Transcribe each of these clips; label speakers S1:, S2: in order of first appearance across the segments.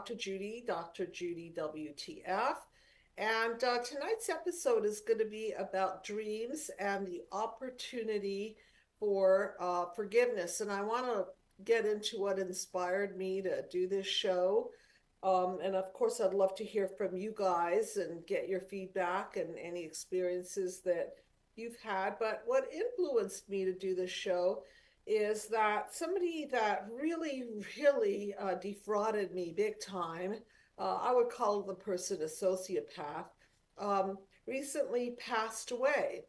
S1: Dr. Judy, Dr. Judy WTF. And tonight's episode is going to be about dreams and the opportunity for forgiveness. And I want to get into what inspired me to do this show. And of course, I'd love to hear from you guys and get your feedback and any experiences that you've had. But what influenced me to do this show is that somebody that really defrauded me big time, I would call the person a sociopath, recently passed away.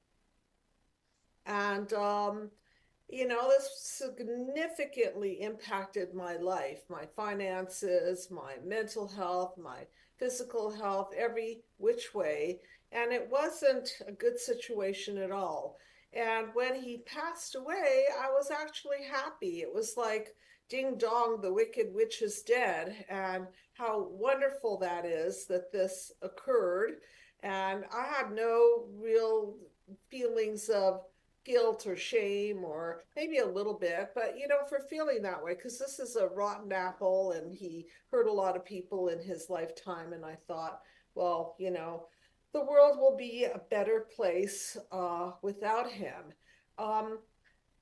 S1: And this significantly impacted my life, my finances, my mental health, my physical health, every which way. And it wasn't a good situation at all. And when he passed away, I was actually happy. It was like, ding dong, the wicked witch is dead. And how wonderful that is that this occurred. And I had no real feelings of guilt or shame, or maybe a little bit, but for feeling that way, because this is a rotten apple and he hurt a lot of people in his lifetime. And I thought, well, the world will be a better place without him. Um,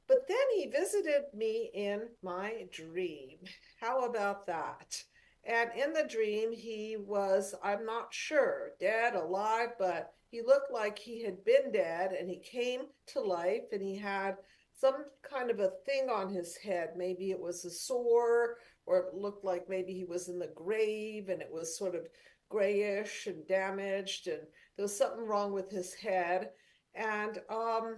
S1: but then he visited me in my dream. How about that? And in the dream, he was, I'm not sure, dead, alive, but he looked like he had been dead and he came to life and he had some kind of a thing on his head. Maybe it was a sore, or it looked like maybe he was in the grave and it was sort of grayish and damaged, and there was something wrong with his head. And I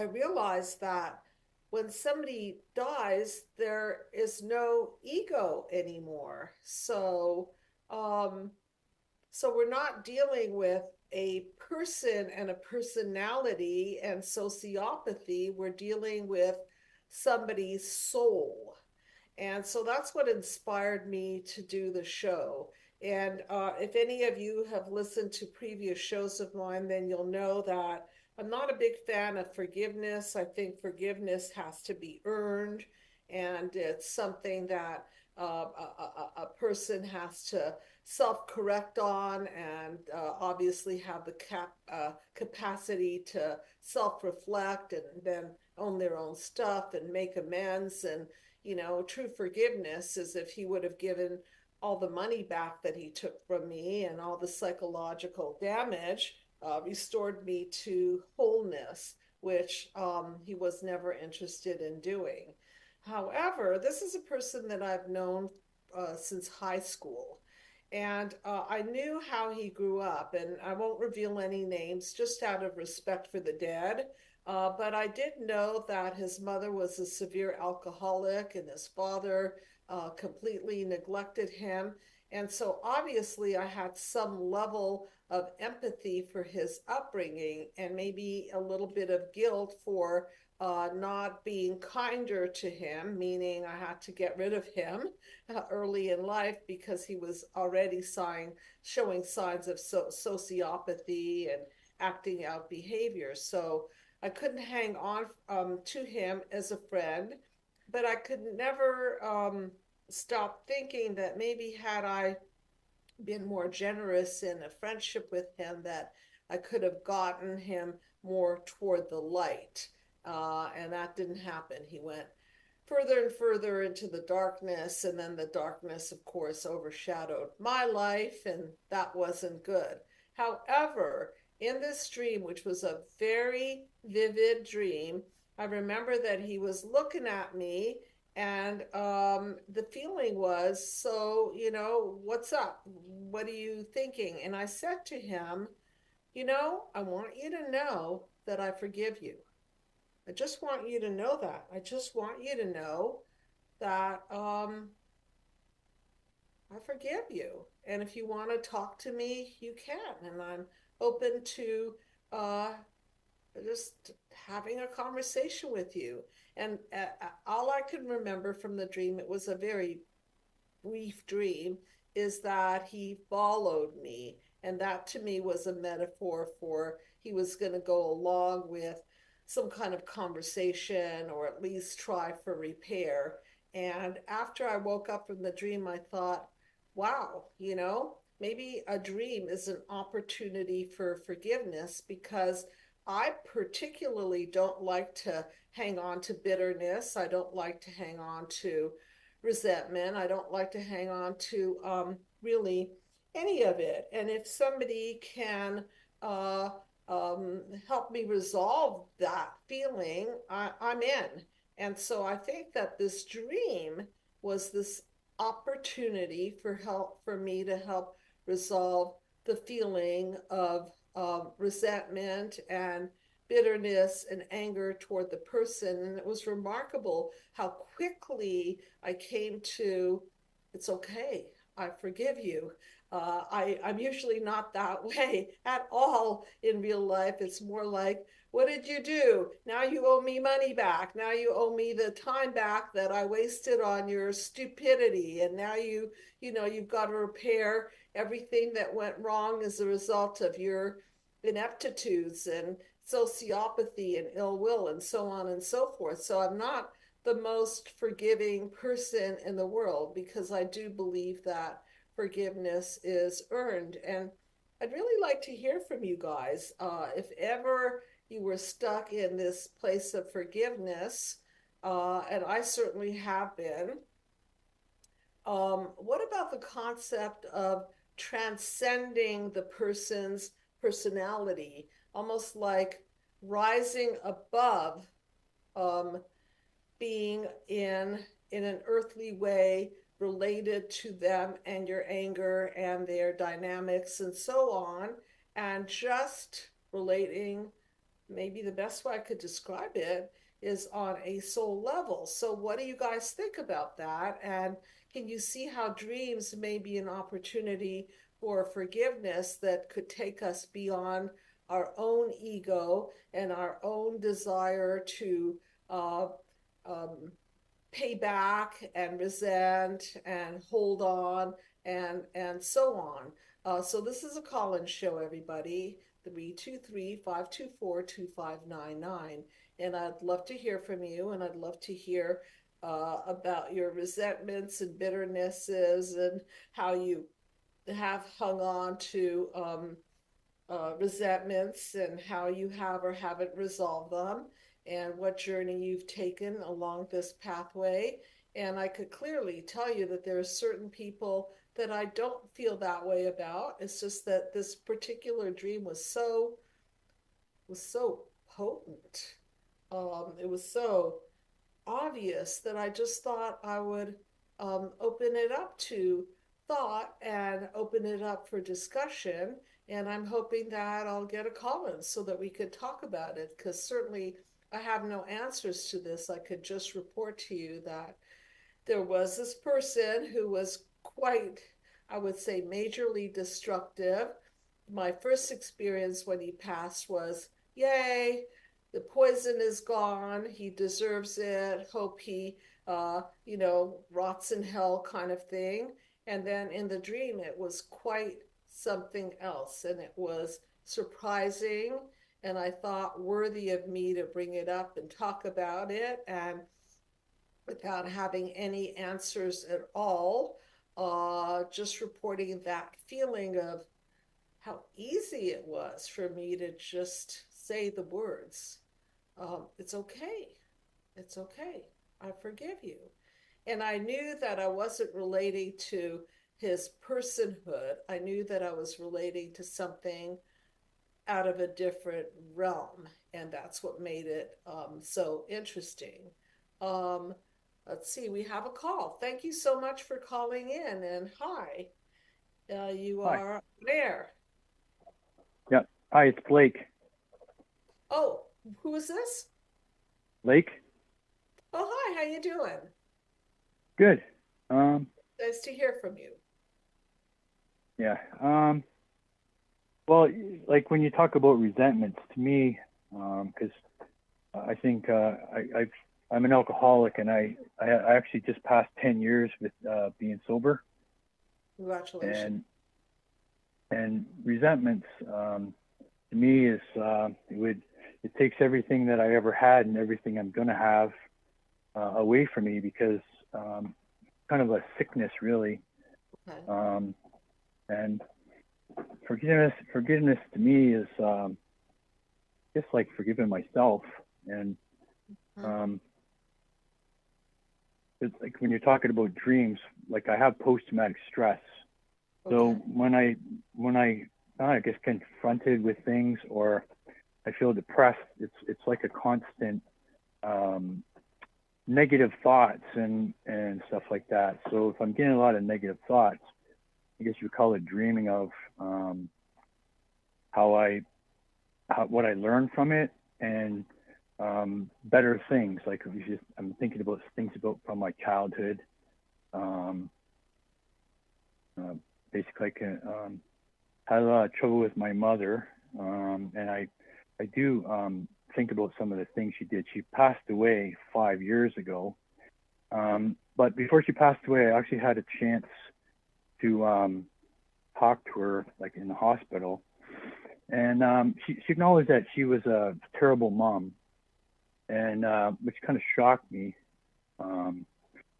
S1: realized that when somebody dies, there is no ego anymore. Um, so we're not dealing with a person and a personality and sociopathy. We're dealing with somebody's soul. And so that's what inspired me to do the show. And if any of you have listened to previous shows of mine, then you'll know that I'm not a big fan of forgiveness. I think forgiveness has to be earned, and it's something that a person has to self-correct on, and obviously have the capacity to self-reflect and then own their own stuff and make amends. And true forgiveness is if he would have given all the money back that he took from me and all the psychological damage, restored me to wholeness, which he was never interested in doing. However, this is a person that I've known since high school. And I knew how he grew up, and I won't reveal any names just out of respect for the dead. But I did know that his mother was a severe alcoholic and his father completely neglected him. And so obviously I had some level of empathy for his upbringing and maybe a little bit of guilt for not being kinder to him, meaning I had to get rid of him early in life because he was already showing signs of sociopathy and acting out behavior. So I couldn't hang on to him as a friend, but I could never stop thinking that maybe had I been more generous in a friendship with him, that I could have gotten him more toward the light. And that didn't happen. He went further and further into the darkness, and then the darkness, of course, overshadowed my life, and that wasn't good. However, in this dream, which was a very vivid dream, I remember that he was looking at me, and the feeling was, so, what's up? What are you thinking? And I said to him, I want you to know that I forgive you. I just want you to know that. I just want you to know that I forgive you. And if you want to talk to me, you can. And I'm open to uh, just having a conversation with you. And all I can remember from the dream, it was a very brief dream, is that he followed me. And that to me was a metaphor for he was going to go along with some kind of conversation or at least try for repair. And after I woke up from the dream, I thought, wow, maybe a dream is an opportunity for forgiveness, because I particularly don't like to hang on to bitterness. I don't like to hang on to resentment. I don't like to hang on to really any of it. And if somebody can uh, help me resolve that feeling, I'm in. And so I think that this dream was this opportunity for me to help resolve the feeling of resentment and bitterness and anger toward the person. And it was remarkable how quickly I came to, it's okay, I forgive you. I'm usually not that way at all in real life. It's more like, what did you do? Now you owe me money back. Now you owe me the time back that I wasted on your stupidity. And now you've got to repair everything that went wrong as a result of your ineptitudes and sociopathy and ill will and so on and so forth. So I'm not the most forgiving person in the world, because I do believe that forgiveness is earned. And I'd really like to hear from you guys. If ever you were stuck in this place of forgiveness, and I certainly have been, what about the concept of transcending the person's personality, almost like rising above um, being in an earthly way related to them and your anger and their dynamics and so on, and just relating, maybe the best way I could describe it is on a soul level. So what do you guys think about that? And can you see how dreams may be an opportunity for forgiveness that could take us beyond our own ego and our own desire to uh, um, pay back and resent and hold on and so on. So this is a call-in show, everybody. 323-524-2599. And I'd love to hear from you, and I'd love to hear about your resentments and bitternesses, and how you have hung on to resentments, and how you have or haven't resolved them, and what journey you've taken along this pathway. And I could clearly tell you that there are certain people that I don't feel that way about. It's just that this particular dream was so potent. It was so obvious that I just thought I would open it up to thought and open it up for discussion. And I'm hoping that I'll get a call in so that we could talk about it, because certainly I have no answers to this. I could just report to you that there was this person who was quite, I would say, majorly destructive. My first experience when he passed was, yay, the poison is gone. He deserves it. Hope he, rots in hell, kind of thing. And then in the dream, it was quite something else. And it was surprising. And I thought worthy of me to bring it up and talk about it. And without having any answers at all, just reporting that feeling of how easy it was for me to just say the words, it's okay. It's okay. I forgive you. And I knew that I wasn't relating to his personhood. I knew that I was relating to something out of a different realm. And that's what made it so interesting. Um, let's see, we have a call. Thank you so much for calling in. And hi, you
S2: Hi.
S1: are there.
S2: Yeah. Hi, it's Blake.
S1: Oh, who is this?
S2: Lake?
S1: Oh, hi, how you doing?
S2: Good. Um,
S1: Nice to hear from you.
S2: yeah. Well, like when you talk about resentments, to me, because I think I'm an alcoholic, and I actually just passed 10 years with being sober,
S1: Congratulations.
S2: and resentments to me is it takes everything that I ever had and everything I'm gonna have away from me, because kind of a sickness, really.
S1: Okay.
S2: And forgiveness to me is just like forgiving myself. And
S1: Mhm.
S2: it's like when you're talking about dreams, like I have post-traumatic stress.
S1: Okay.
S2: So when I get confronted with things or I feel depressed, it's like a constant um, negative thoughts and stuff like that. So if I'm getting a lot of negative thoughts, I guess you would call it dreaming of how what I learned from it and better things. Like I'm thinking about things about from my childhood. Um, uh, Basically, I can, had a lot of trouble with my mother, and I do think about some of the things she did. She passed away 5 years ago, but before she passed away, I actually had a chance to talk to her, like in the hospital, and she acknowledged that she was a terrible mom, and which kind of shocked me um,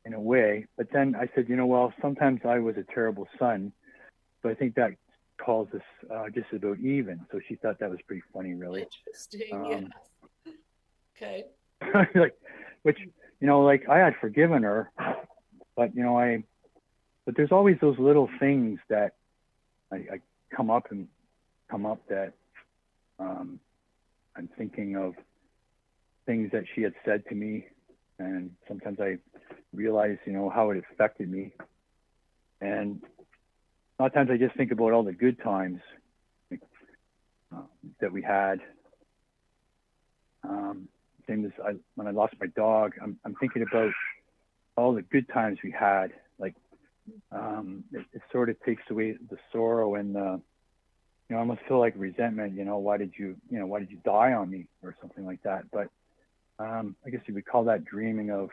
S2: in a way. But then I said, well, sometimes I was a terrible son, so I think that calls us just about even. So she thought that was pretty funny, really.
S1: Interesting. Yes.
S2: Um,
S1: Okay.
S2: like, which like I had forgiven her, but but there's always those little things that I come up that um, I'm thinking of things that she had said to me, and sometimes I realize how it affected me, and a lot of times I just think about all the good times like, that we had. Same as when I lost my dog, I'm thinking about all the good times we had. Like it sort of takes away the sorrow and I almost feel like resentment. Why did you die on me or something like that? But I guess you would call that dreaming of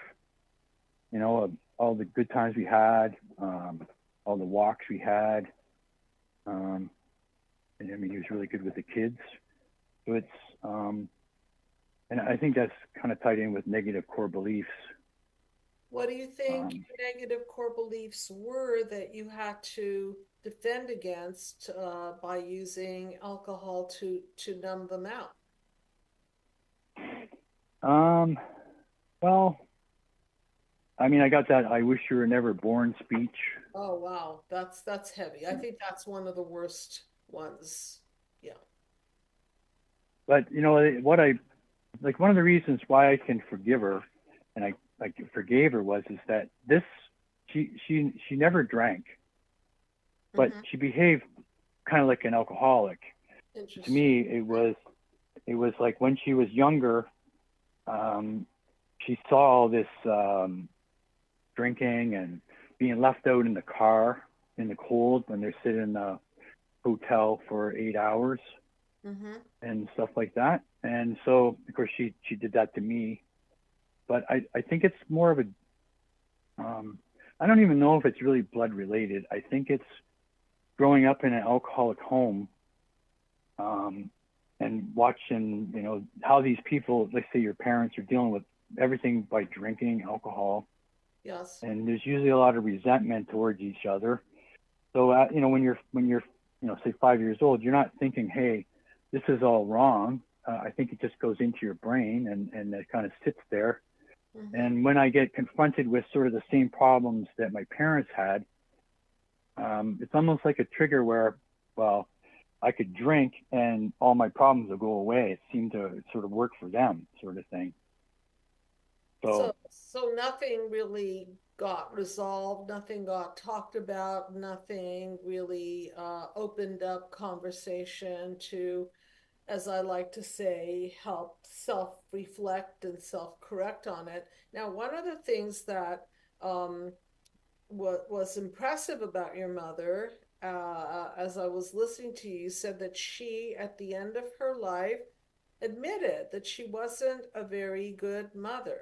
S2: all the good times we had, all the walks we had. And I mean, he was really good with the kids. So and I think that's kind of tied in with negative core beliefs.
S1: What do you think
S2: Um,
S1: your negative core beliefs were that you had to defend against by using alcohol to numb them out?
S2: um, well, I mean, I got that "I wish you were never born" speech,
S1: Oh wow, that's heavy. I think that's one of the worst ones. Yeah.
S2: but what I like one of the reasons why I can forgive her, and I like forgave her was is that she never drank, but
S1: Mm-hmm.
S2: she behaved kind of like an alcoholic. To
S1: Interesting.
S2: me, it was like when she was younger, um, she saw all this drinking and being left out in the car in the cold when they're sitting in the hotel for 8 hours
S1: Mm-hmm.
S2: and stuff like that. And so, of course, she did that to me. But I think it's more of a I don't even know if it's really blood related. I think it's growing up in an alcoholic home um, and watching, how these people, let's say your parents, are dealing with everything by drinking alcohol,
S1: Yes.
S2: and there's usually a lot of resentment towards each other. So, when you're, say 5 years old, you're not thinking, hey, this is all wrong. I think it just goes into your brain and it kind of sits there.
S1: Mm-hmm.
S2: And when I get confronted with sort of the same problems that my parents had, it's almost like a trigger where, well, I could drink and all my problems will go away. It seemed to sort of work for them, sort of thing. So,
S1: So nothing really got resolved, nothing got talked about, nothing really opened up conversation to, as I like to say, help self-reflect and self-correct on it. Now, one of the things that um, was impressive about your mother, as I was listening to you, said that she, at the end of her life, admitted that she wasn't a very good mother.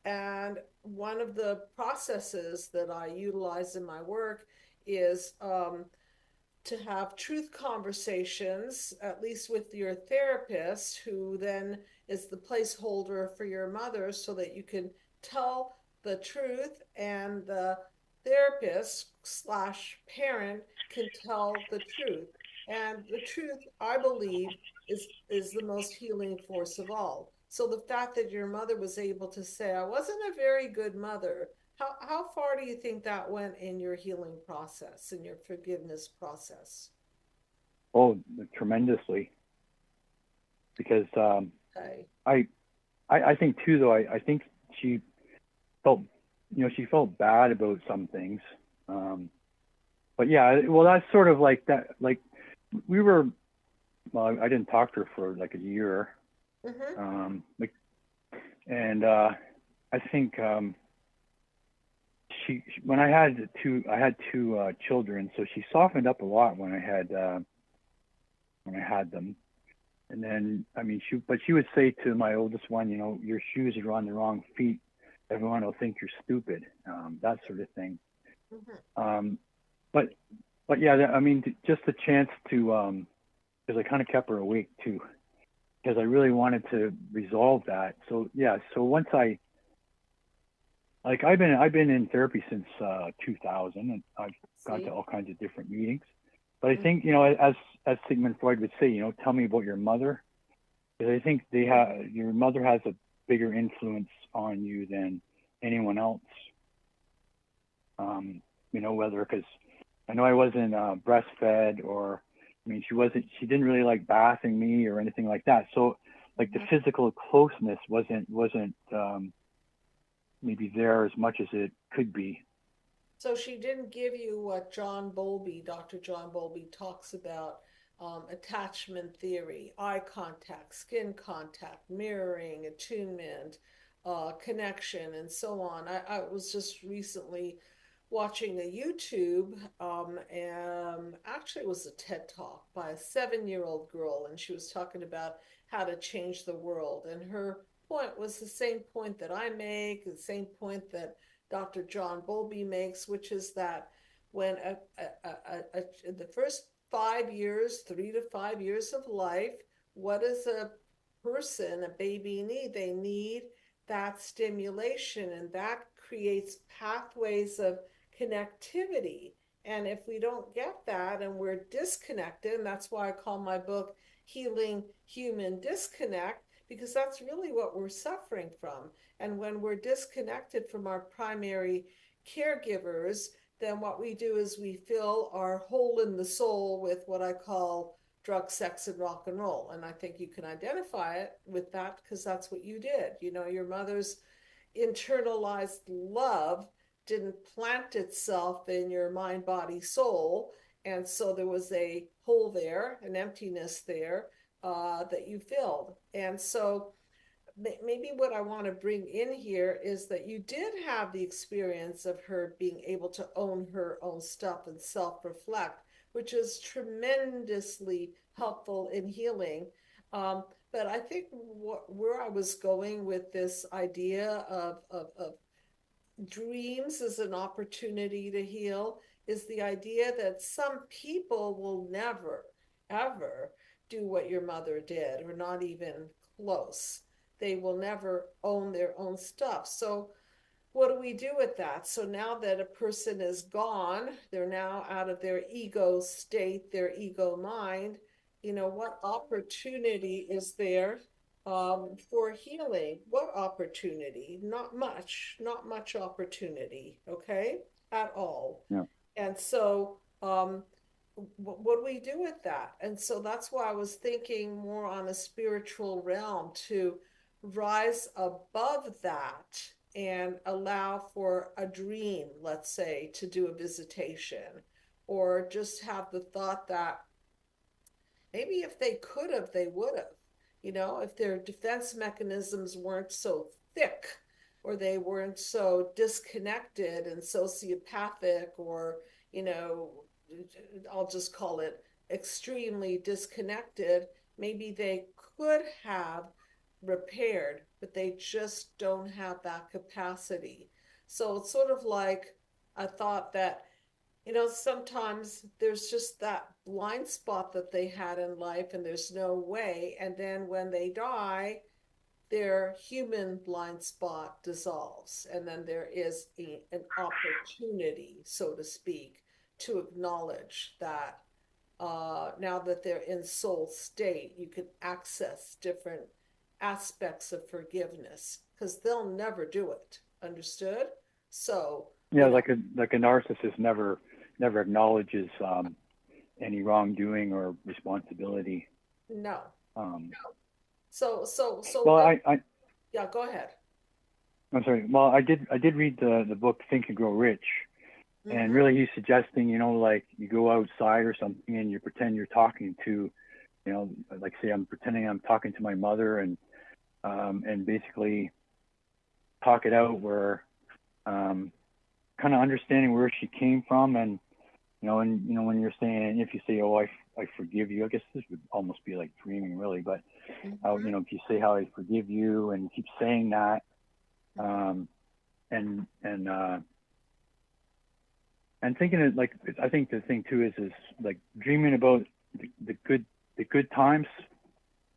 S1: And one of the processes that I utilize in my work is to have truth conversations, at least with your therapist, who then is the placeholder for your mother, so that you can tell the truth and the therapist slash parent can tell the truth. And the truth, I believe, is the most healing force of all. So the fact that your mother was able to say, I wasn't a very good mother, how far do you think that went in your healing process, in your forgiveness process?
S2: Oh, tremendously. Because
S1: Okay.
S2: I, I think too, though, I think she felt, she felt bad about some things. Um, but yeah, well, that's sort of like that. Like we were, well, I didn't talk to her for like a year.
S1: Mm-hmm.
S2: Like, and I think when I had two children, so she softened up a lot when I had them. And then, I mean, but she would say to my oldest one, your shoes are on the wrong feet. Everyone will think you're stupid. That sort of thing.
S1: Mm-hmm.
S2: Um, but, but yeah, I mean, just a chance to, because I kind of kept her awake too, because I really wanted to resolve that. So yeah, so once I've been in therapy since 2000, and I've gone to
S1: See?
S2: all kinds of different meetings. But I
S1: Mm-hmm.
S2: think, as Sigmund Freud would say, tell me about your mother, because I think your mother has a bigger influence on you than anyone else. Whether because I know I wasn't breastfed, or I mean, she didn't really like bathing me or anything like that. So like the
S1: Mm-hmm.
S2: physical closeness wasn't maybe there as much as it could be.
S1: So she didn't give you what Dr. John Bowlby talks about, attachment theory, eye contact, skin contact, mirroring, attunement, connection, and so on. I was just recently watching a YouTube, and actually it was a TED talk by a 7-year-old girl, and she was talking about how to change the world. And her point was the same point that I make, the same point that Dr. John Bowlby makes, which is that when the first 5 years, 3 to 5 years of life, what does a person, a baby need? They need that stimulation, and that creates pathways of connectivity. And if we don't get that and we're disconnected, and that's why I call my book Healing Human Disconnect, because that's really what we're suffering from. And when we're disconnected from our primary caregivers, then what we do is we fill our hole in the soul with what I call drug, sex, and rock and roll. And I think you can identify it with that because that's what you did. Your mother's internalized love didn't plant itself in your mind, body, soul. And so there was a hole there, an emptiness there, that you filled. And so maybe what I want to bring in here is that you did have the experience of her being able to own her own stuff and self reflect, which is tremendously helpful in healing. But I think where I was going with this idea of dreams as an opportunity to heal is the idea that some people will never, ever do what your mother did, or not even close. They will never own their own stuff. So, what do we do with that? So, now that a person is gone, they're now out of their ego state, their ego mind. What opportunity is there for healing? What opportunity? Not much opportunity, okay, at all.
S2: Yeah.
S1: And so, what do we do with that? And so that's why I was thinking more on a spiritual realm to rise above that and allow for a dream, let's say, to do a visitation, or just have the thought that maybe if they could have, they would have. If their defense mechanisms weren't so thick, or they weren't so disconnected and sociopathic, or, you know, I'll just call it extremely disconnected, maybe they could have repaired, but they just don't have that capacity. So it's sort of like I thought that sometimes there's just that blind spot that they had in life and there's no way. And then when they die, their human blind spot dissolves, and then there is an opportunity, so to speak, to acknowledge that now that they're in soul state, you can access different aspects of forgiveness because they'll never do it. Understood? So,
S2: Yeah, like a narcissist never acknowledges any wrongdoing or responsibility.
S1: no.
S2: Um,
S1: So
S2: well,
S1: really, yeah, go ahead.
S2: I'm sorry. Well, I did read the book Think and Grow Rich, and
S1: Mm-hmm.
S2: really he's suggesting, like you go outside or something and you pretend you're talking to, like say I'm pretending I'm talking to my mother, and basically talk it out where kind of understanding where she came from, and when you're saying, if you say, oh, I forgive you, I guess this would almost be like dreaming really, but how,
S1: Mm-hmm.
S2: if you say how I forgive you and keep saying that, and thinking it, like, I think the thing too is like dreaming about the good times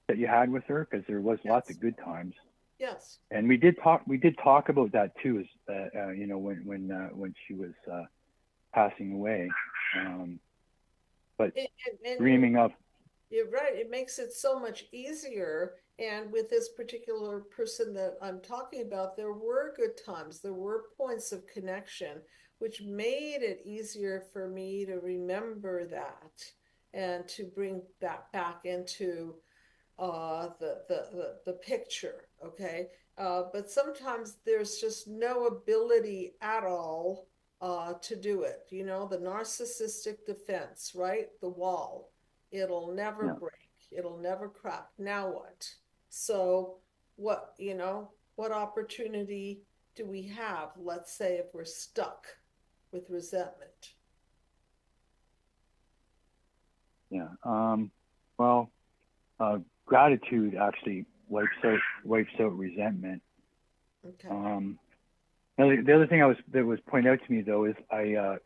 S2: that you had with her, because there was lots
S1: Yes.
S2: of good times.
S1: Yes.
S2: And we did talk about that too, is when she was passing away. But
S1: And
S2: dreaming of,
S1: you're right. It makes it so much easier. And with this particular person that I'm talking about, there were good times. There were points of connection, which made it easier for me to remember that and to bring that back into the picture. Okay. But sometimes there's just no ability at all to do it. You know, the narcissistic defense, right? The wall. It'll never
S2: yeah,
S1: break. It'll never crack. Now what? So what opportunity do we have? Let's say if we're stuck with resentment.
S2: yeah. Well, gratitude actually wipes out resentment.
S1: Okay.
S2: Um, now the other thing that was pointed out to me though is I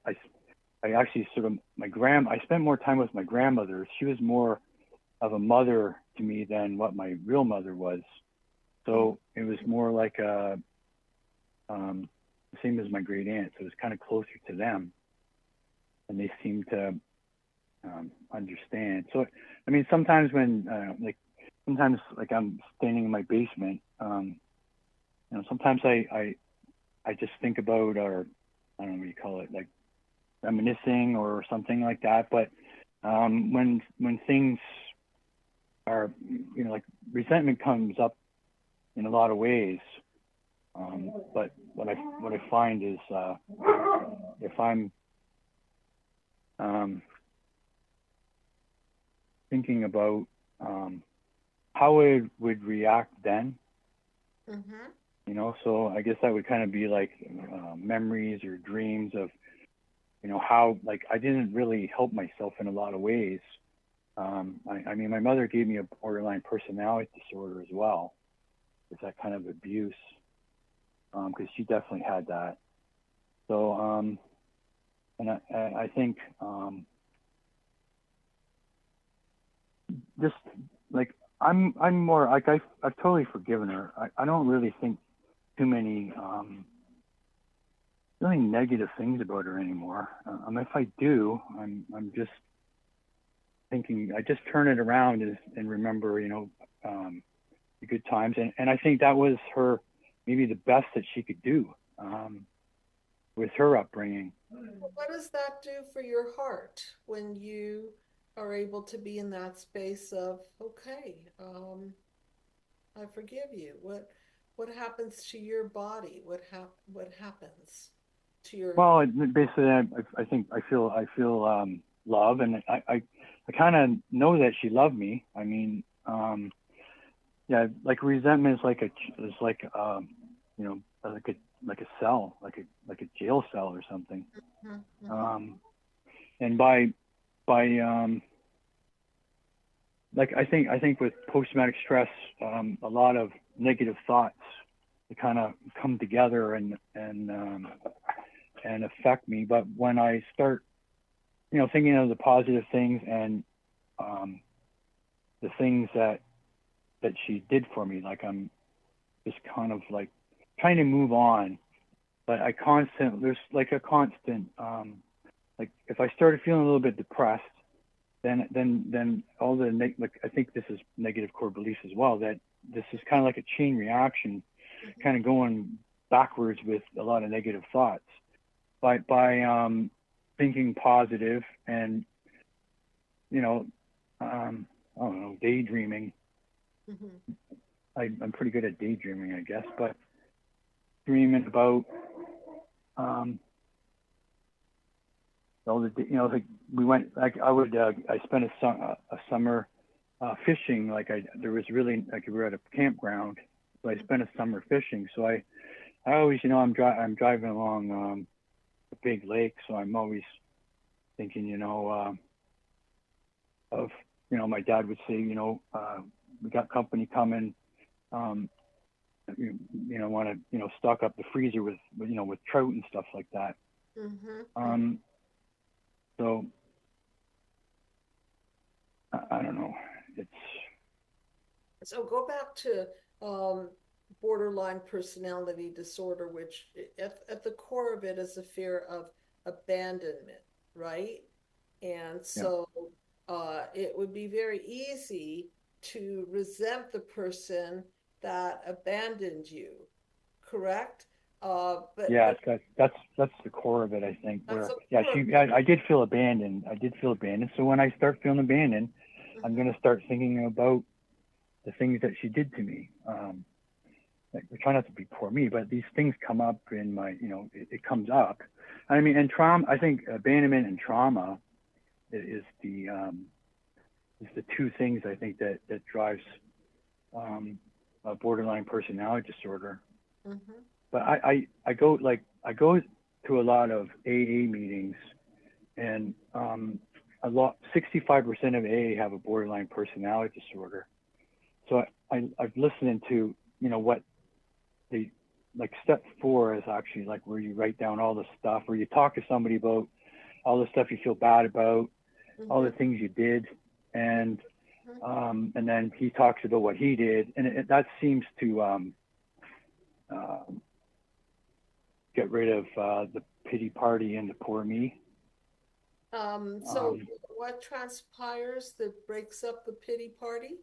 S2: actually sort of I spent more time with my grandmother. She was more of a mother to me than what my real mother was.
S1: Mm.
S2: So it was more like the same as my great aunt. So it was kind of closer to them, and they seemed to understand. So I mean, sometimes when sometimes like I'm standing in my basement, sometimes I just think about, or I don't know what you call it, like reminiscing or something like that. But when things are, like resentment comes up in a lot of ways. But what I find is if I'm thinking about how I would react then,
S1: Mm-hmm.
S2: so I guess that would kind of be like memories or dreams of, how, like, I didn't really help myself in a lot of ways. I mean, my mother gave me a borderline personality disorder as well. It's that kind of abuse, because she definitely had that. So, and I think just like I'm more like I've totally forgiven her. I don't really think too many really negative things about her anymore. If I do, I'm just thinking, I just turn it around and remember, the good times, and I think that was her maybe the best that she could do with her upbringing.
S1: What does that do for your heart when you are able to be in that space of, okay, I forgive you? What happens to your body? What happens to your
S2: Well, basically, I think I feel love, and I kind of know that she loved me. I mean, yeah, like resentment is like like a cell, like a jail cell or something.
S1: Mhm, mhm.
S2: Um, and by like I think with post traumatic stress, a lot of negative thoughts kind of come together and affect me. But when I start, thinking of the positive things and the things that she did for me, like just kind of like trying to move on. But there's like a constant, like if I started feeling a little bit depressed, then all like I think this is negative core beliefs as well, that this is kind of like a chain reaction, kind of going backwards with a lot of negative thoughts. By thinking positive and, you know, I don't know, daydreaming.
S1: Mm-hmm.
S2: I'm pretty good at daydreaming, I guess, but dreaming about all the, you know, like we went, like I spent a summer fishing. Like there was really, like we were at a campground, so I spent a summer fishing. So I always, you know, I'm driving along a big lake, so I'm always thinking, you know, of, you know, my dad would say, you know, we got company coming, you know, want to, you know, stock up the freezer with, you know, with trout and stuff like that.
S1: Mm-hmm.
S2: So I don't know. It's
S1: So go back to um, borderline personality disorder, which at the core of it is a fear of abandonment, right? And
S2: yeah,
S1: so it would be very easy to resent the person that abandoned you, correct?
S2: yeah.
S1: But
S2: That's the core of it, I think.
S1: that's
S2: Where
S1: a
S2: yeah,
S1: core of
S2: I did feel abandoned. I did feel abandoned. So when I start feeling abandoned,
S1: it.
S2: I'm
S1: Mhm.
S2: gonna start thinking about the things that she did to me. Like I try not to be poor me, but these things come up in my, you know, it comes up. I mean, and trauma. I think abandonment and trauma is the two things I think that drives a borderline personality disorder.
S1: Mhm.
S2: But I go to a lot of AA meetings, and a lot 65% of AA have a borderline personality disorder. So I've listened to, you know, what the like step 4 is actually like where you write down all the stuff, where you talk to somebody about all the stuff you feel bad about, all the
S1: Mhm.
S2: things you did,
S1: Mhm.
S2: and then he talks about what he did, and that seems to uh, get rid of the pity party and the poor me.
S1: So
S2: Um,
S1: what transpires that breaks up the pity party?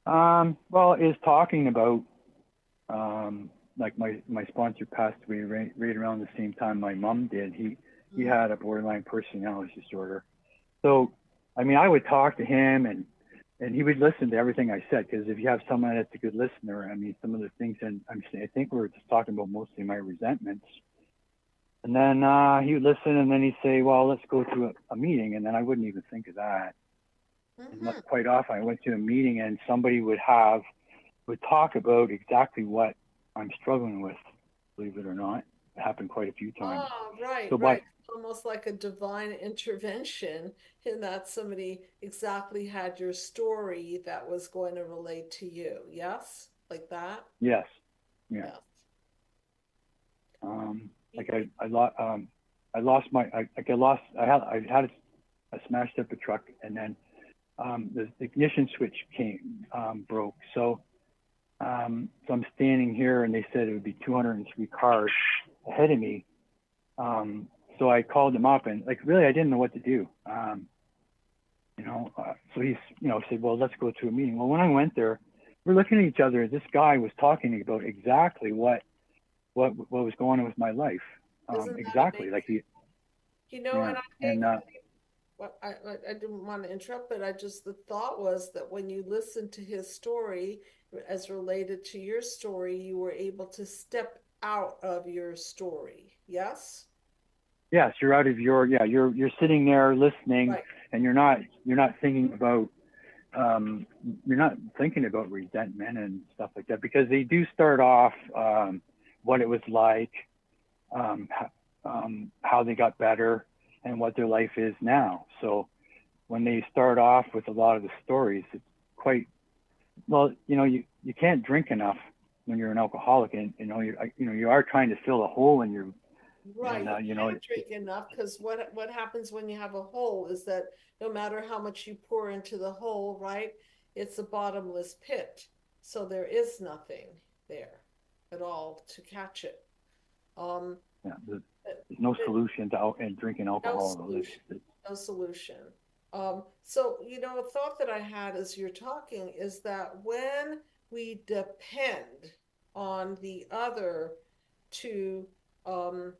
S2: well, is talking about like my sponsor passed away right around the same time my mom did. He
S1: Mm.
S2: had a borderline personality disorder. So, I mean, I would talk to him, and he would listen to everything I said, because if you have someone that's a good listener, I mean, some of the things, and I think we were just talking about mostly my resentments. And then he would listen, and then he'd say, "Well, let's go to a meeting," and then I wouldn't even think of that. And
S1: Mhm.
S2: quite often, I went to a meeting, and somebody would talk about exactly what I'm struggling with. Believe it or not, it happened quite a few times.
S1: Oh, right,
S2: So,
S1: right.
S2: but
S1: It's almost like a divine intervention in that somebody exactly had your story that was going to relate to you. Yes? Like that?
S2: yes, yeah.
S1: Yes. You-
S2: Like
S1: you-
S2: I lost my I lost I had a smashed up a truck, and then the ignition switch broke. So I'm standing here, and they said it would be 203 cars ahead of me. So I called him up, and like really I didn't know what to do. You know, so he's, you know, said, well, let's go to a meeting. Well, when I went there, we're looking at each other. This guy was talking about exactly what was going on with my life.
S1: Isn't that
S2: Exactly, like
S1: amazing?
S2: yeah,
S1: And I
S2: and
S1: think well, I didn't want to interrupt, but the thought was that when you listened to his story as related to your story, you were able to step out of your story. Yes?
S2: yes, you're out of your, yeah, you're sitting there listening,
S1: Right.
S2: and you're not thinking about you're not thinking about resentment and stuff like that, because they do start off what it was like, um, how they got better, and what their life is now. So when they start off with a lot of the stories, it's quite well. You know, you can't drink enough when you're an alcoholic, and you are trying to fill a hole in your,
S1: Right,
S2: and
S1: you
S2: you know
S1: can't drink enough because what happens when you have a hole is that no matter how much you pour into the hole, right, it's a bottomless pit. So there is nothing there at all to catch it. Um,
S2: Yeah, there's no
S1: it,
S2: solution to and drinking
S1: no
S2: alcohol. Though.
S1: solution, no solution. So, a thought that I had as you're talking is that when we depend on the other to um,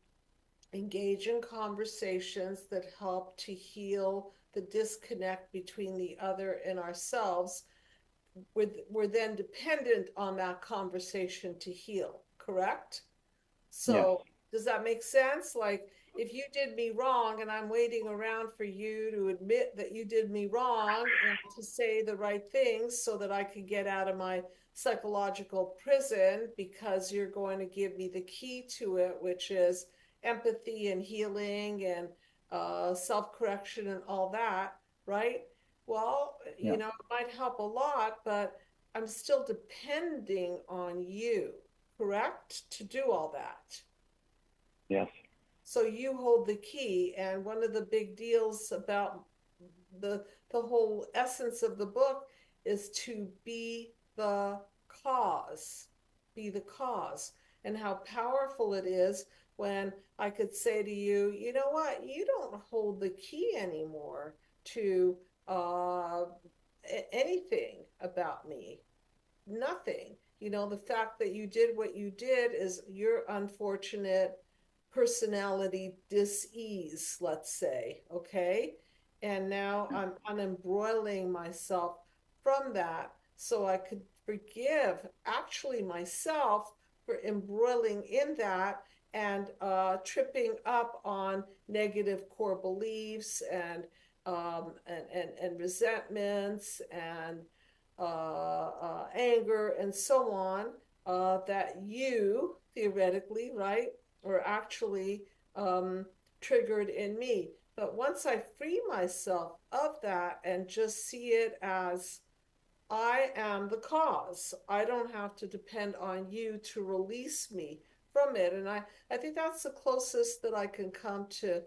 S1: engage in conversations that help to heal the disconnect between the other and ourselves, we're then dependent on that conversation to heal, correct?
S2: Yes.
S1: So does that make sense? Like if you did me wrong and I'm waiting around for you to admit that you did me wrong and to say the right things so that I could get out of my psychological prison because you're going to give me the key to it, which is empathy and healing and self-correction and all that, right? Well,
S2: Yeah.
S1: it might help a lot, but I'm still depending on you, correct? To do all that.
S2: Yes.
S1: So you hold the key. And one of the big deals about the whole essence of the book is to be the cause, be the cause, and how powerful it is when I could say to you, you know what, you don't hold the key anymore to uh, anything about me. Nothing. The fact that you did what you did is your unfortunate personality dis-ease, let's say, okay? And now
S2: Yeah.
S1: I'm unembroiling myself from that so I could forgive actually myself for embroiling in that and tripping up on negative core beliefs and resentments and anger, and so on, that you theoretically, right, or actually triggered in me. But once I free myself of that and just see it as I am the cause, I don't have to depend on you to release me from it. And I think that's the closest that I can come to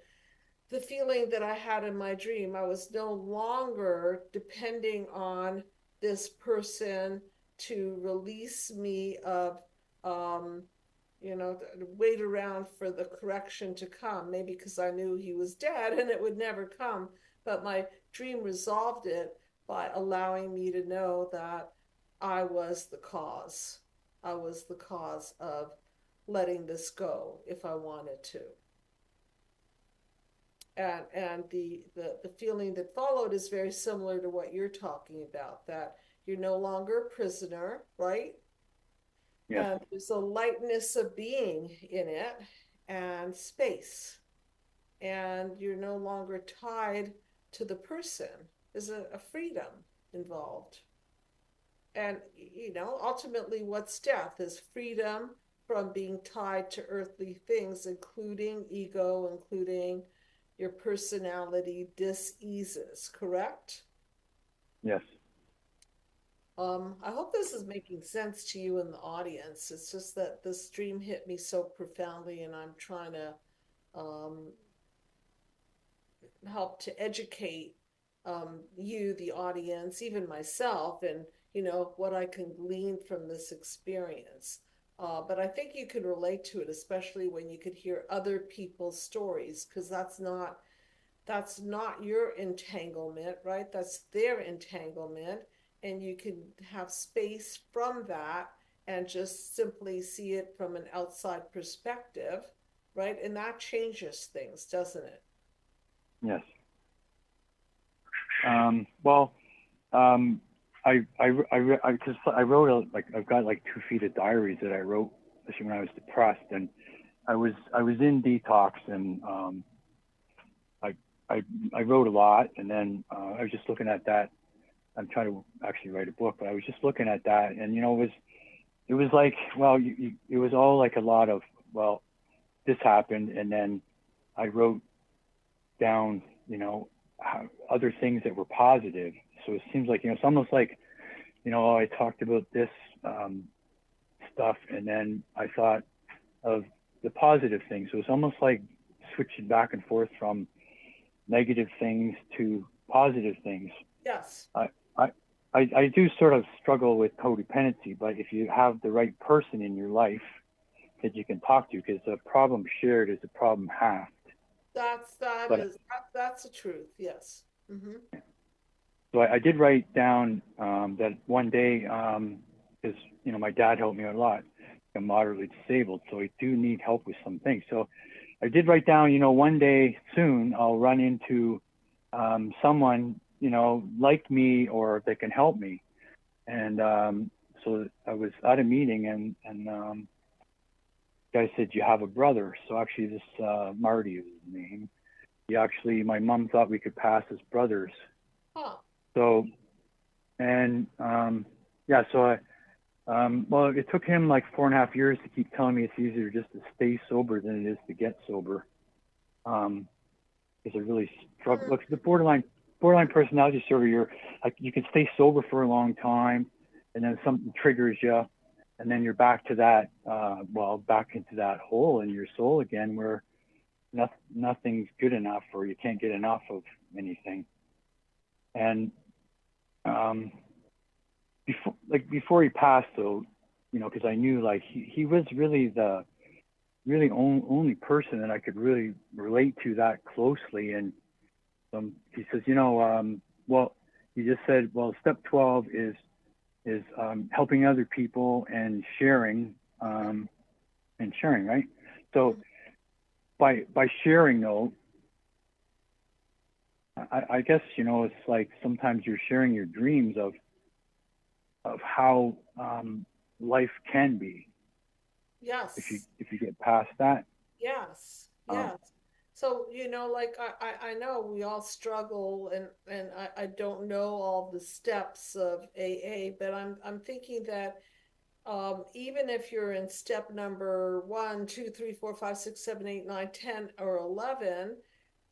S1: the feeling that I had in my dream. I was no longer depending on this person to release me of, um, wait around for the correction to come. Maybe because I knew he was dead and it would never come. But my dream resolved it by allowing me to know that I was the cause. I was the cause of letting this go if I wanted to. And the feeling that followed is very similar to what you're talking about, that you're no longer a prisoner, right?
S2: Yes.
S1: And there's a lightness of being in it and space, and you're no longer tied to the person. There's a freedom involved. And ultimately what's death is freedom from being tied to earthly things, including ego, including your personality diseases, correct?
S2: Yes.
S1: I hope this is making sense to you in the audience. It's just that this dream hit me so profoundly, and I'm trying to um, help to educate you, the audience, even myself, and what I can glean from this experience. But I think you can relate to it, especially when you could hear other people's stories, because that's not your entanglement, right? That's their entanglement. And you can have space from that and just simply see it from an outside perspective, right? And that changes things, doesn't it?
S2: Yes. Well, um, because I wrote I've got like 2 feet of diaries that I wrote, especially when I was depressed, and I was in detox, and I I I wrote a lot, and then I was just looking at that. I'm trying to actually write a book, but I was just looking at that, and it was like, well, it was all like a lot of, well, this happened, and then I wrote down, other things that were positive. So it seems like, it's almost like, oh, I talked about this stuff, and then I thought of the positive things. So it's almost like switching back and forth from negative things to positive things.
S1: Yes.
S2: I, I, I do sort of struggle with codependency, but if you have the right person in your life that you can talk to, because a problem shared is a problem halved. But
S1: That's the truth. Yes. Hmm.
S2: so I did write down that one day, because my dad helped me a lot. I'm moderately disabled, so I do need help with some things. So I did write down, one day soon I'll run into someone, like me or that can help me. And so I was at a meeting, and guy said, "You have a brother." So actually, this Marty is his name. My mom thought we could pass as brothers.
S1: Huh.
S2: So, and yeah, so well, it took him like 4.5 years to keep telling me it's easier just to stay sober than it is to get sober. Because I really struggle. Look, the borderline personality disorder, you're like, you can stay sober for a long time, and then something triggers you, and then you're back to that, back into that hole in your soul again, where nothing's good enough, or you can't get enough of anything. And before he passed, though, because I knew like he was really the only person that I could really relate to that closely. And he says, well, he just said, well, step 12 is helping other people and sharing, right? So by sharing, though, I guess, it's like sometimes you're sharing your dreams of how life can be.
S1: Yes.
S2: If you get past that.
S1: Yes. Yes. So, like I know we all struggle, and I don't know all the steps of AA, but I'm thinking that even if you're in step number 1, 2, 3, 4, 5, 6, 7, 8, 9, 10, or 11,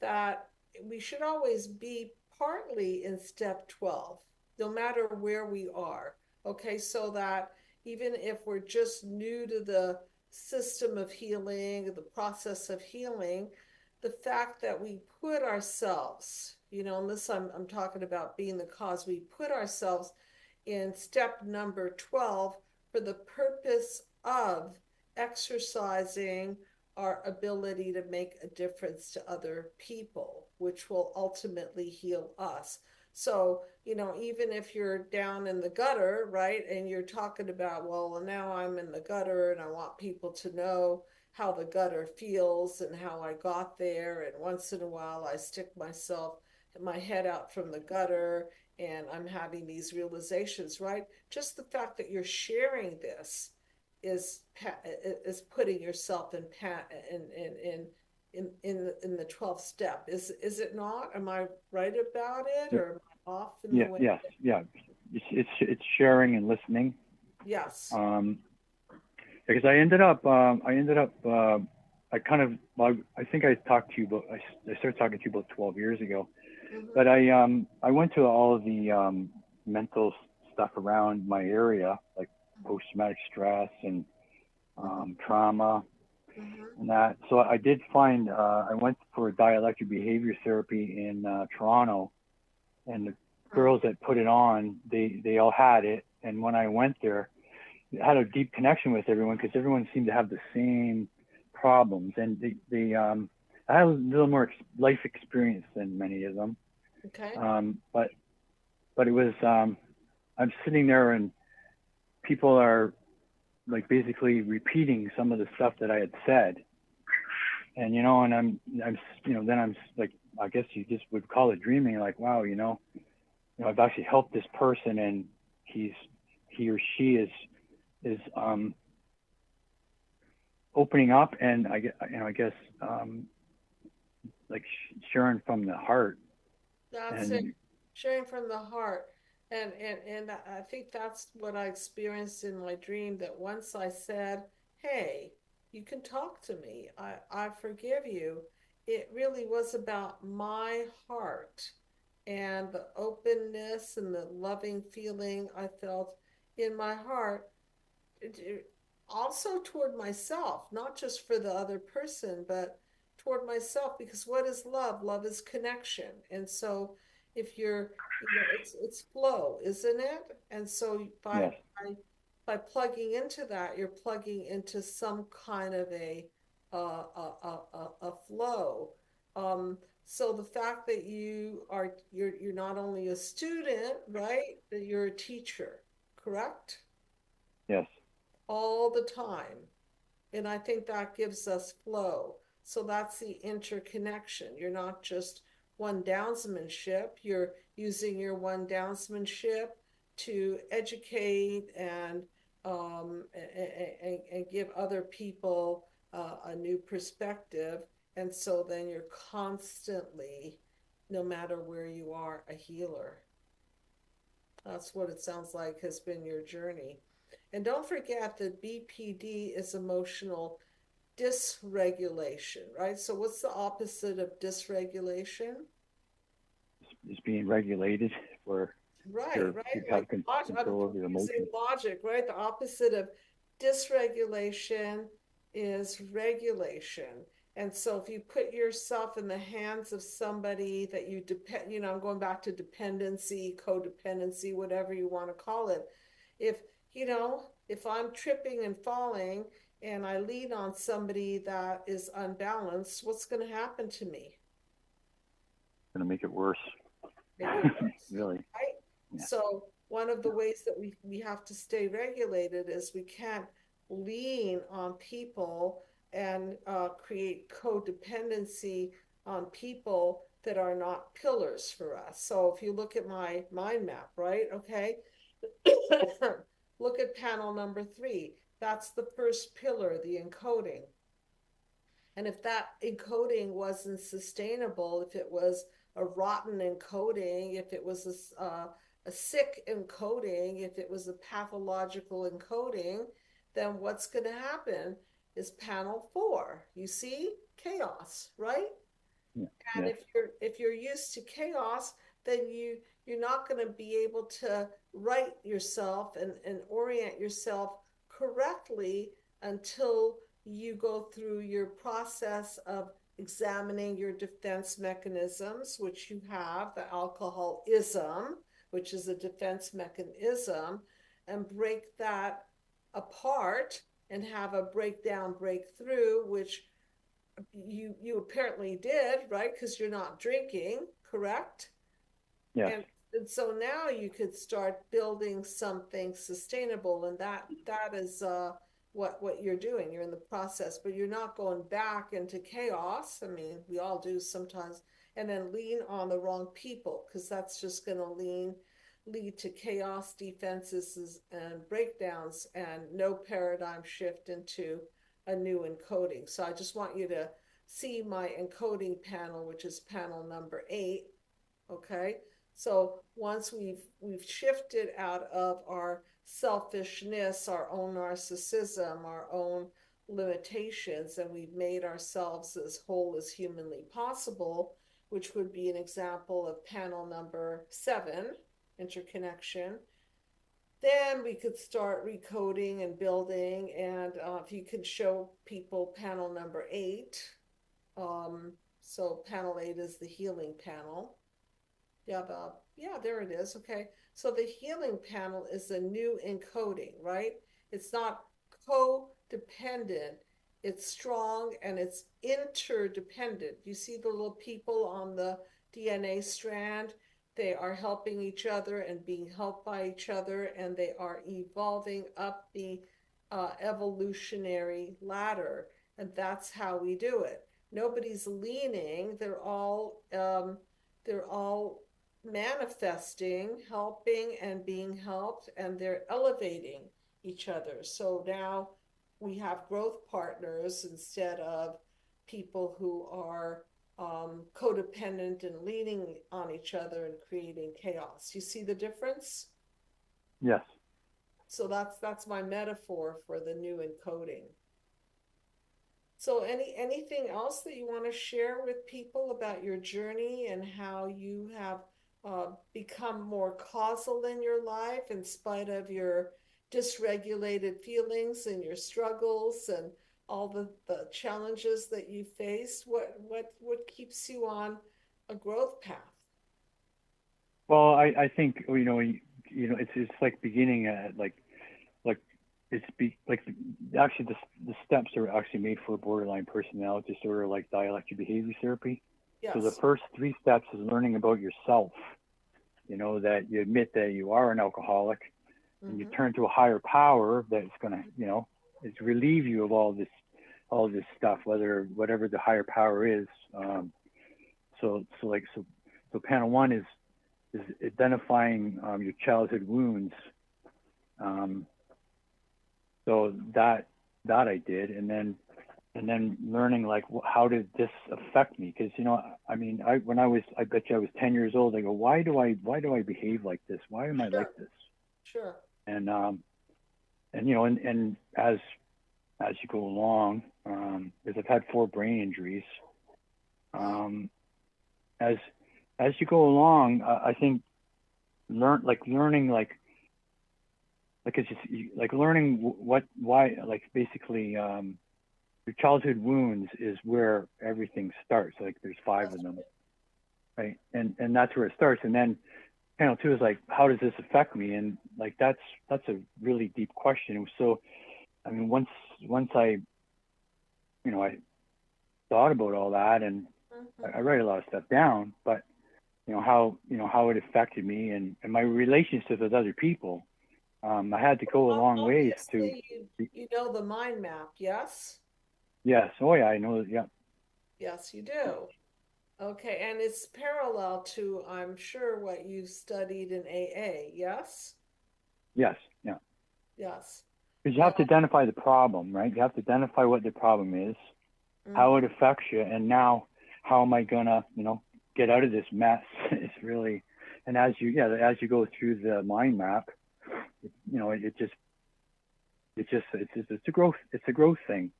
S1: that we should always be partly in step 12, no matter where we are. Okay, so that even if we're just new to the system of healing, the process of healing, the fact that we put ourselves, and this I'm talking about being the cause, we put ourselves in step number 12 for the purpose of exercising our ability to make a difference to other people, which will ultimately heal us. So, even if you're down in the gutter, right, and you're talking about, well, now I'm in the gutter and I want people to know how the gutter feels and how I got there. And once in a while, I stick my head out from the gutter, and I'm having these realizations, right? Just the fact that you're sharing this is is putting yourself in the 12th step. Is it not? Am I right about it, or am I off in the
S2: Yeah,
S1: way?
S2: yes, yeah. It's sharing and listening.
S1: Yes.
S2: Because I kind of, well, I think I talked to you about, I started talking to you about 12 years ago, but I went to all of the mental stuff around my area, like post-traumatic stress and trauma and that. So I did find, I went for dialectic behavior therapy in Toronto, and the girls that put it on, they all had it. And when I went there, I had a deep connection with everyone because everyone seemed to have the same problems. And I had a little more life experience than many of them.
S1: Okay.
S2: But it was, I'm sitting there and people are like basically repeating some of the stuff that I had said. And, and I'm then I'm like, I guess you just would call it dreaming, like, wow, I've actually helped this person, and he or she is opening up, and I guess like sharing from the heart.
S1: That's it. Sharing from the heart. And I think that's what I experienced in my dream, that once I said, "Hey, you can talk to me. I forgive you." It really was about my heart and the openness and the loving feeling I felt in my heart, also toward myself, not just for the other person, but toward myself. Because what is love? Love is connection. And so if you're, it's flow, isn't it? And so
S2: Yes.
S1: by plugging into that, you're plugging into some kind of a flow. So the fact that you're not only a student, right, that you're a teacher, correct?
S2: Yes.
S1: All the time. And I think that gives us flow. So that's the interconnection. You're not just 𝗦𝗛𝗕𝗦𝗖𝗥𝗓𝗏𝗏ship, you're using your 𝗦𝗛𝗕𝗏𝗏ship to educate and give other people a new perspective. And so then you're constantly, no matter where you are, a healer. That's what it sounds like has been your journey. And don't forget that BPD is emotional dysregulation, right? So what's the opposite of dysregulation?
S2: It's being regulated where
S1: Right,
S2: you
S1: right.
S2: have
S1: Like I'm
S2: control over your
S1: using
S2: emotions.
S1: logic, right? The opposite of dysregulation is regulation. And so if you put yourself in the hands of somebody that you depend, I'm going back to dependency, codependency, whatever you want to call it. If, if I'm tripping and falling and I lean on somebody that is unbalanced, what's going to happen to me?
S2: It's going to make it worse.
S1: Make it worse,
S2: Really.
S1: right?
S2: Yeah.
S1: So one of the ways that we have to stay regulated is we can't lean on people and create codependency on people that are not pillars for us. So if you look at my mind map, right? Okay. Look at panel number 3. That's the first pillar, the encoding. And if that encoding wasn't sustainable, if it was a rotten encoding, if it was a sick encoding, if it was a pathological encoding, then what's going to happen is panel 4. You see chaos, right?
S2: Yeah.
S1: And
S2: Yes.
S1: if you're used to chaos, then you're not going to be able to right yourself and orient yourself correctly until you go through your process of examining your defense mechanisms, which you have, the alcoholism, which is a defense mechanism, and break that apart and have a breakdown breakthrough, which you apparently did, right? Because you're not drinking, correct?
S2: Yes.
S1: And so now you could start building something sustainable, and that is what you're doing. You're in the process, but you're not going back into chaos. I mean, we all do sometimes, and then lean on the wrong people because that's just going to lead to chaos, defenses, and breakdowns, and no paradigm shift into a new encoding. So I just want you to see my encoding panel, which is panel number 8. Okay. So once we've shifted out of our selfishness, our own narcissism, our own limitations, and we've made ourselves as whole as humanly possible, which would be an example of panel number 7, interconnection, then we could start recoding and building. And if you could show people panel number 8, so panel 8 is the healing panel. Yeah, yeah, there it is. Okay. So the healing panel is a new encoding, right? It's not codependent. It's strong and it's interdependent. You see the little people on the DNA strand? They are helping each other and being helped by each other, and they are evolving up the evolutionary ladder. And that's how we do it. Nobody's leaning. They're all manifesting, helping, and being helped, and they're elevating each other. So now we have growth partners instead of people who are codependent and leaning on each other and creating chaos. You see the difference?
S2: Yes.
S1: So that's my metaphor for the new encoding. So anything else that you want to share with people about your journey and how you have become more causal in your life in spite of your dysregulated feelings and your struggles and all the challenges that you faced? What keeps you on a growth path?
S2: Well, I think it's like beginning at like like actually the steps are actually made for borderline personality disorder, like dialectic behavior therapy. So the
S1: Yes.
S2: first three steps is learning about yourself. You know, that you admit that you are an alcoholic, and you
S1: Mm-hmm.
S2: turn to a higher power that's going to, is relieve you of all this stuff, whatever the higher power is. So panel one is identifying your childhood wounds. Um, so that I did, and then learning like how did this affect me? Because I mean, I bet you I was 10 years old. I go, why do I behave like this? Why am I like
S1: Sure.
S2: this?
S1: Sure.
S2: And and as you go along, because I've had 4 brain injuries,
S1: Wow.
S2: um, as you go along, I think learning it's just like learning why basically your childhood wounds is where everything starts. Like there's 5 of
S1: That's
S2: them, right? And that's where it starts. And then panel 2 is like, how does this affect me? And like that's a really deep question. So I mean, once I thought about all that, and
S1: right.
S2: I write a lot of stuff down, but how it affected me and my relationships with other people. I had to go a long ways to.
S1: Obviously, you know the mind map, yes?
S2: Yes. Oh yeah, I know. Yeah.
S1: Yes, you do. Okay, and it's parallel to, I'm sure, what you studied in AA, yes?
S2: Yes. Yeah.
S1: Yes.
S2: Because you
S1: Uh,
S2: have to identify the problem, right? You have to identify what the problem is, how
S1: mhm.
S2: it affects you, and now how am I gonna, get out of this mess? It's really, and as you go through the mind map, it's a growth thing.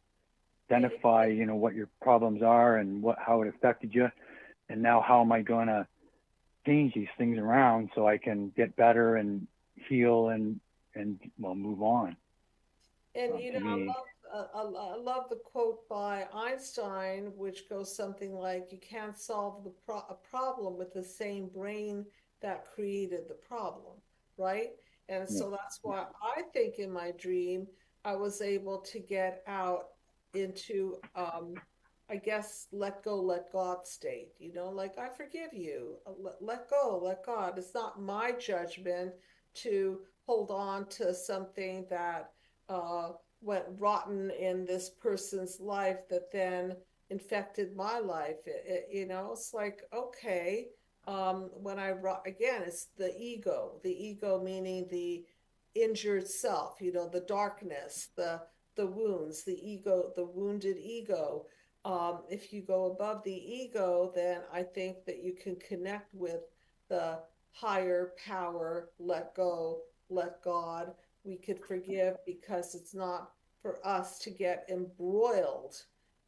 S1: It,
S2: Identify,
S1: it,
S2: what your problems are and how it affected you, and now how am I gonna change these things around so I can get better and heal and well move on.
S1: and
S2: To me,
S1: I love the quote by Einstein, which goes something like, "You can't solve a problem with the same brain that created the problem," right? And
S2: yeah,
S1: so that's why I think in my dream I was able to get out into, I guess, let go, let God state. Like, I forgive you. Let go, let God. It's not my judgment to hold on to something that uh, went rotten in this person's life that then infected my life. It's like, okay, when again, it's the ego meaning the injured self, the darkness, the wounds, the ego, the wounded ego. If you go above the ego, then I think that you can connect with the higher power, let go, let God. We could forgive because it's not for us to get embroiled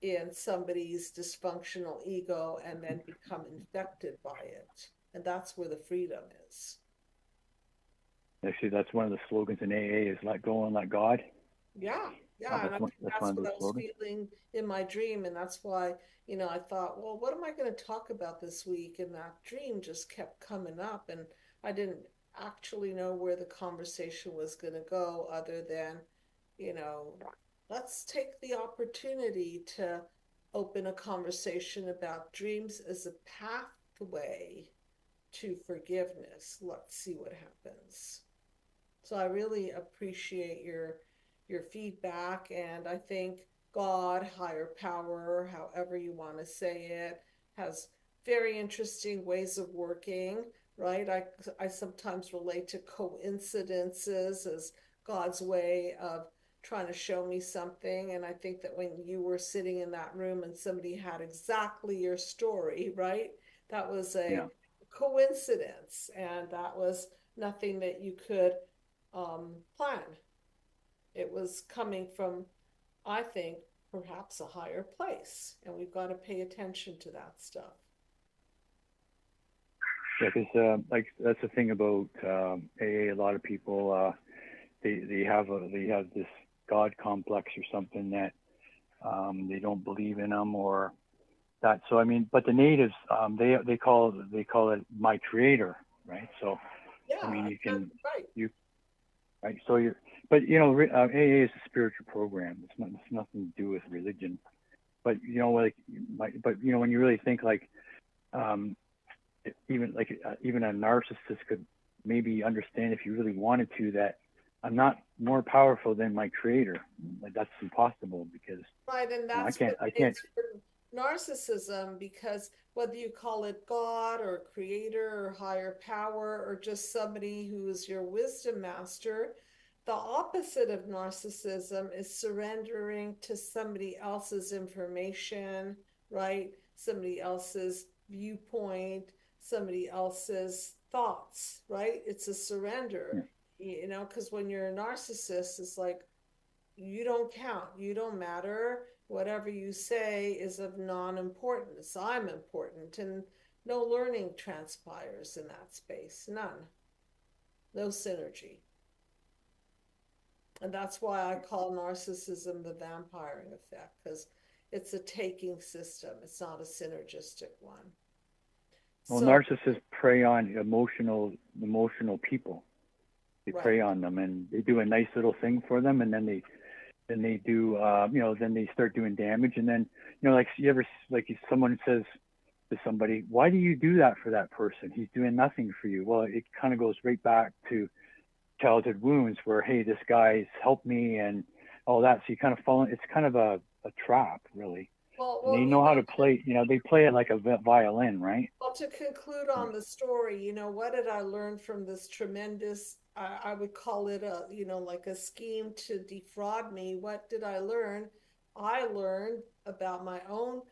S1: in somebody's dysfunctional ego and then become infected by it. And that's where the freedom is.
S2: actually, that's one of the slogans in AA is "Let go and let God."
S1: Yeah, yeah, and I think
S2: That's one
S1: that's
S2: of
S1: what
S2: those
S1: I was
S2: slogans.
S1: feeling in my dream, and that's why, I thought, well, what am I going to talk about this week? And that dream just kept coming up, and I didn't actually know where the conversation was going to go, other than, you know, let's take the opportunity to open a conversation about dreams as a pathway to forgiveness. Let's see what happens. So I really appreciate your feedback, and I think God, higher power, however you want to say it, has very interesting ways of working, right? I sometimes relate to coincidences as God's way of trying to show me something, and I think that when you were sitting in that room and somebody had exactly your story, right? That was a
S2: Yeah.
S1: coincidence, and that was nothing that you could plan. It was coming from, I think, perhaps a higher place, and we've got to pay attention to that stuff.
S2: Yeah, because like that's the thing about AA. A lot of people they have this God complex or something that they don't believe in them or that. So I mean, but the natives they call it my creator. right? So, I
S1: Yeah,
S2: mean, you
S1: that's
S2: can,
S1: right.
S2: you, right? So you're, but you know, AA is a spiritual program. It's nothing to do with religion. But you know, but you know, when you really think like, um, even a narcissist could maybe understand if you really wanted to that I'm not more powerful than my creator. Like that's impossible because
S1: Right, and
S2: you know
S1: that's what
S2: I can't.
S1: makes for narcissism, because whether you call it God or creator or higher power or just somebody who is your wisdom master, the opposite of narcissism is surrendering to somebody else's information, right? Somebody else's viewpoint, somebody else's thoughts, right? It's a surrender,
S2: Yeah.
S1: because when you're a narcissist, it's like, you don't count, you don't matter, whatever you say is of non-importance, I'm important, and no learning transpires in that space, none, no synergy. And that's why I call narcissism the vampiring effect, because it's a taking system, it's not a synergistic one.
S2: Well,
S1: So
S2: narcissists prey on emotional people. They
S1: right.
S2: prey on them, and they do a nice little thing for them, and then they do you know then they start doing damage, and then you know like you ever like if someone says to somebody, why do you do that for that person? He's doing nothing for you. Well, it kind of goes right back to childhood wounds where hey, this guy's helped me and all that. So you kind of fall. It's kind of a trap, really.
S1: well
S2: And they
S1: well you
S2: know how
S1: know
S2: to play. You know, they play it like a violin, right?
S1: Well, to conclude on the story, what did I learn from this tremendous, I would call it a, like a scheme to defraud me? What did I learn? I learned about my own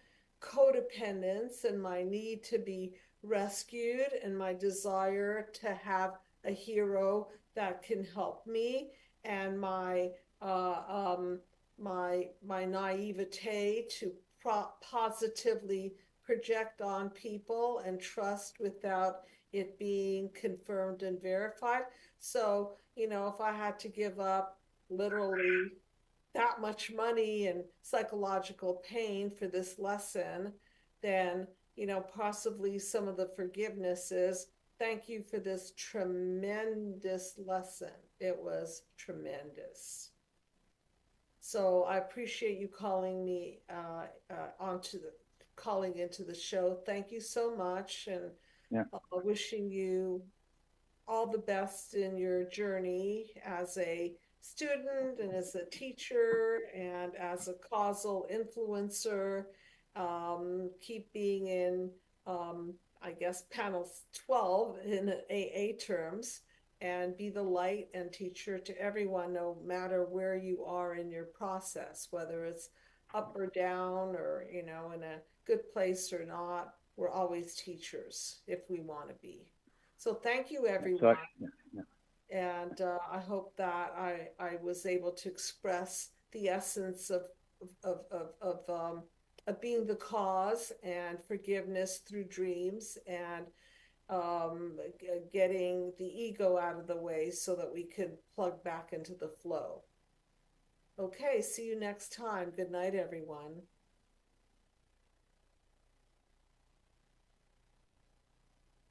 S1: codependence and my need to be rescued and my desire to have a hero that can help me, and uh, um, my naivete to positively project on people and trust without it being confirmed and verified. So, if I had to give up literally that much money and psychological pain for this lesson, then, possibly some of the forgiveness is thank you for this tremendous lesson. It was tremendous. So I appreciate you calling me onto the calling into the show. Thank you so much, and
S2: Yeah.
S1: wishing you all the best in your journey as a student and as a teacher and as a causal influencer. Keep being in, I guess, panel 12 in AA terms, and be the light and teacher to everyone, no matter where you are in your process, whether it's up or down or, in a good place or not. We're always teachers if we want to be. So thank you,
S2: So
S1: everyone. And I hope that I was able to express the essence of being the cause and forgiveness through dreams, and getting the ego out of the way so that we can plug back into the flow. Okay, see you next time. Good night, everyone.